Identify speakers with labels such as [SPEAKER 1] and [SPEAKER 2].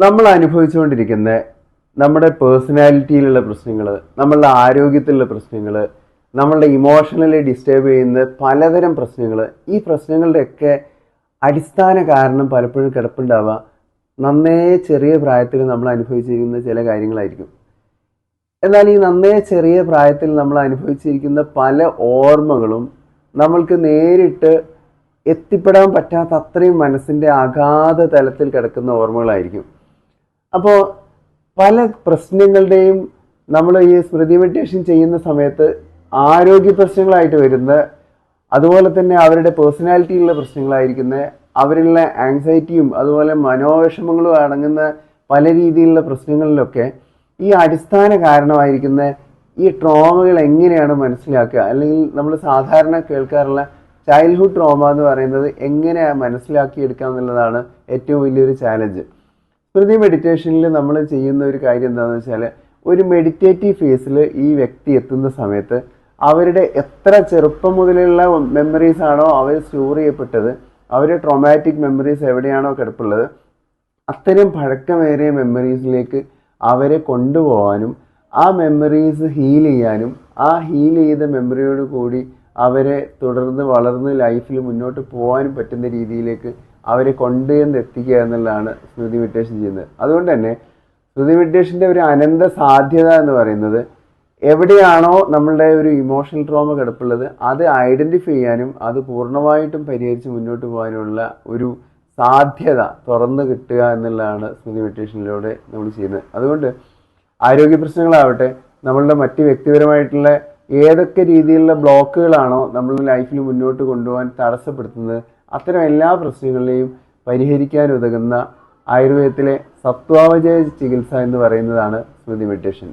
[SPEAKER 1] നമ്മൾ അനുഭവിച്ചുകൊണ്ടിരിക്കുന്ന നമ്മുടെ പേഴ്സണാലിറ്റിയിലുള്ള പ്രശ്നങ്ങൾ, നമ്മളുടെ ആരോഗ്യത്തിലുള്ള പ്രശ്നങ്ങൾ, നമ്മളുടെ ഇമോഷണലി ഡിസ്റ്റർബ് ചെയ്യുന്ന പലതരം പ്രശ്നങ്ങൾ, ഈ പ്രശ്നങ്ങളുടെയൊക്കെ അടിസ്ഥാന കാരണം പലപ്പോഴും കിടപ്പുണ്ടാവുക നന്നേ ചെറിയ പ്രായത്തിൽ നമ്മൾ അനുഭവിച്ചിരിക്കുന്ന ചില കാര്യങ്ങളായിരിക്കും. എന്നാൽ ഈ നന്നേ ചെറിയ പ്രായത്തിൽ നമ്മൾ അനുഭവിച്ചിരിക്കുന്ന പല ഓർമ്മകളും നമ്മൾക്ക് നേരിട്ട് എത്തിപ്പെടാൻ പറ്റാത്ത അത്രയും മനസ്സിൻ്റെ അഗാധ തലത്തിൽ കിടക്കുന്ന ഓർമ്മകളായിരിക്കും. അപ്പോൾ പല പ്രശ്നങ്ങളുടെയും നമ്മൾ ഈ സ്മൃതി മെഡിറ്റേഷൻ ചെയ്യുന്ന സമയത്ത് ആരോഗ്യ പ്രശ്നങ്ങളായിട്ട് വരുന്ന, അതുപോലെ തന്നെ അവരുടെ പേഴ്സണാലിറ്റിയിലുള്ള പ്രശ്നങ്ങളായിരിക്കുന്ന, അവരിലുള്ള ആങ്സൈറ്റിയും അതുപോലെ മനോവിഷമങ്ങളും അടങ്ങുന്ന പല രീതിയിലുള്ള പ്രശ്നങ്ങളിലൊക്കെ ഈ അടിസ്ഥാന കാരണമായിരിക്കുന്ന ഈ ട്രോമകൾ എങ്ങനെയാണ് മനസ്സിലാക്കുക, അല്ലെങ്കിൽ നമ്മൾ സാധാരണ കേൾക്കാറുള്ള ചൈൽഡ്ഹുഡ് ട്രോമ എന്ന് പറയുന്നത് എങ്ങനെ മനസ്സിലാക്കിയെടുക്കുക എന്നുള്ളതാണ് ഏറ്റവും വലിയൊരു ചാലഞ്ച്. സ്മൃതി മെഡിറ്റേഷനിൽ നമ്മൾ ചെയ്യുന്ന ഒരു കാര്യം എന്താണെന്ന് വെച്ചാൽ, ഒരു മെഡിറ്റേറ്റീവ് ഫേസിൽ ഈ വ്യക്തി എത്തുന്ന സമയത്ത് അവരുടെ എത്ര ചെറുപ്പം മുതലുള്ള മെമ്മറീസ് ആണോ അവർ സ്റ്റോർ ചെയ്യപ്പെട്ടത്, അവരുടെ ട്രോമാറ്റിക് മെമ്മറീസ് എവിടെയാണോ കിടപ്പുള്ളത്, അത്തരം പഴക്കമേറിയ മെമ്മറീസിലേക്ക് അവരെ കൊണ്ടുപോകാനും ആ മെമ്മറീസ് ഹീൽ ചെയ്യാനും ആ ഹീൽ ചെയ്ത മെമ്മറിയോട് കൂടി അവരെ തുടർന്ന് വളർന്ന് ലൈഫിൽ മുന്നോട്ട് പോകാനും പറ്റുന്ന രീതിയിലേക്ക് അവരെ കൊണ്ടുചെന്ന് എത്തിക്കുക എന്നുള്ളതാണ് സ്മൃതി മെഡിറ്റേഷൻ ചെയ്യുന്നത്. അതുകൊണ്ട് തന്നെ സ്മൃതി മെഡിറ്റേഷൻ്റെ ഒരു അനന്ത സാധ്യത എന്ന് പറയുന്നത്, എവിടെയാണോ നമ്മളുടെ ഒരു ഇമോഷണൽ ട്രോമ കിടപ്പുള്ളത് അത് ഐഡൻറ്റിഫൈ ചെയ്യാനും അത് പൂർണ്ണമായിട്ടും പരിഹരിച്ച് മുന്നോട്ട് പോകാനുള്ള ഒരു സാധ്യത തുറന്നു കിട്ടുക എന്നുള്ളതാണ് സ്മൃതി മെഡിറ്റേഷനിലൂടെ നമ്മൾ ചെയ്യുന്നത്. അതുകൊണ്ട് ആരോഗ്യ പ്രശ്നങ്ങളാവട്ടെ, നമ്മളുടെ മറ്റ് വ്യക്തിപരമായിട്ടുള്ള ഏതൊക്കെ രീതിയിലുള്ള ബ്ലോക്കുകളാണോ നമ്മളുടെ ലൈഫിൽ മുന്നോട്ട് കൊണ്ടുപോകാൻ തടസ്സപ്പെടുത്തുന്നത്, അത്തരം എല്ലാ പ്രശ്നങ്ങളെയും പരിഹരിക്കാൻ ഉതകുന്ന ആയുർവേദത്തിലെ സത്വാവജയ ചികിത്സ എന്ന് പറയുന്നതാണ് സ്മൃതി മെഡിറ്റേഷൻ.